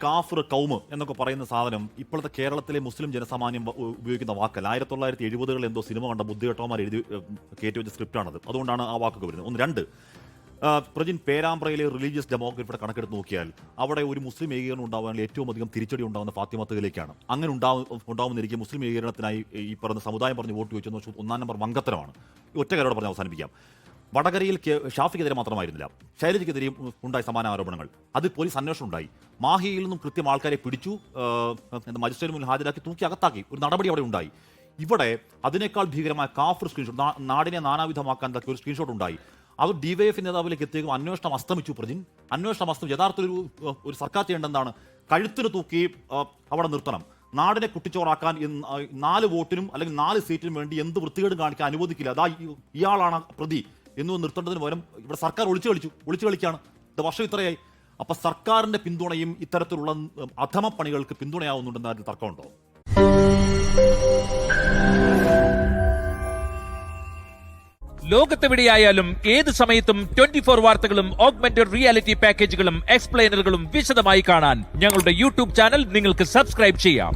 കാഫർ കൗമ് എന്നൊക്കെ പറയുന്ന സാധനം ഇപ്പോഴത്തെ കേരളത്തിലെ മുസ്ലിം ജനസാമാന്യം ഉപയോഗിക്കുന്ന വാക്കല്ല. 1970-കളിൽ എന്തോ സിനിമ കണ്ട ബുദ്ധികെട്ടവന്മാർ എഴുതി കയറ്റി വെച്ച സ്ക്രിപ്റ്റാണത്. അതുകൊണ്ടാണ് ആ വാക്കൊക്കെ വരുന്നത്. ഒന്ന്. രണ്ട്, പ്രജിൻ, പേരാമ്പ്രയിലെ റിലീജിയസ് ഡെമോഗ്രഫിയുടെ കണക്കെടുത്ത് നോക്കിയാൽ അവിടെ ഒരു മുസ്ലിം ഏകീകരണം ഉണ്ടാകാനുള്ള ഏറ്റവും അധികം തിരിച്ചടി ഉണ്ടാകുന്ന ഫാത്തിമത്തയിലേക്കാണ്. അങ്ങനെ ഉണ്ടാവുന്നിരിക്കും മുസ്ലിം ഏകീകരണത്തിനായി ഈ പറയുന്ന സമുദായം പറഞ്ഞ് വോട്ട് ചോദിച്ചെന്ന് ഒന്നാം നമ്പർ മംഗത്തരമാണ്. ഒറ്റക്കാരോട് പറഞ്ഞ് അവസാനിപ്പിക്കാം. വടകരയിൽ ഷാഫിക്കെതിരെ മാത്രമായിരുന്നില്ല, ശൈലജയ്ക്കെതിരെയും ഉണ്ടായ സമാന ആരോപണങ്ങൾ. അത് പോലീസ് അന്വേഷണം ഉണ്ടായി. മാഹിയിൽ നിന്നും കൃത്യം ആൾക്കാരെ പിടിച്ചു, മജിസ്ട്രേറ്റ് മുന്നിൽ ഹാജരാക്കി തൂക്കി അകത്താക്കി. ഒരു നടപടി അവിടെ ഉണ്ടായി. ഇവിടെ അതിനേക്കാൾ ഭീകരമായ കാഫർ സ്ക്രീൻഷോട്ട്, നാടിനെ നാനാവിധമാക്കാൻ ഒരു സ്ക്രീൻഷോട്ട് ഉണ്ടായി. അത് ഡിവൈഎഫ് നേതാവിലേക്ക് എത്തിയേക്കും അന്വേഷണം അസ്തമിച്ചു. പ്രജിൻ, അന്വേഷണം അസ്തമിച്ചു. യഥാർത്ഥ ഒരു സർക്കാർ ചെയ്യേണ്ടതാണ്, കഴുത്തിന് തൂക്കി അവിടെ നിർത്തണം. നാടിനെ കുട്ടിച്ചോറാക്കാൻ 4 വോട്ടിനും അല്ലെങ്കിൽ 4 സീറ്റിനും വേണ്ടി എന്ത് വൃത്തികേടും കാണിക്കാൻ അനുവദിക്കില്ല. അതാ ഇയാളാണ് പ്രതി എന്ന് നിർത്തേണ്ടതിന് പകരം ഇവിടെ സർക്കാർ ഒളിച്ചു കളിക്കുകയാണ്. വർഷം ഇത്രയായി. അപ്പൊ സർക്കാരിന്റെ പിന്തുണയും ഇത്തരത്തിലുള്ള അധമ പണികൾക്ക് പിന്തുണയാവുന്നുണ്ടെന്ന് അതിൽ തർക്കമുണ്ടോ? ലോകത്തെവിടെയായാലും ഏത് സമയത്തും 24 വാർത്തകളും ഓഗ്മെന്റഡ് റിയാലിറ്റി പാക്കേജുകളും എക്സ്പ്ലെയിനറുകളും വിശദമായി കാണാൻ ഞങ്ങളുടെ യൂട്യൂബ് ചാനൽ നിങ്ങൾക്ക് സബ്സ്ക്രൈബ് ചെയ്യാം.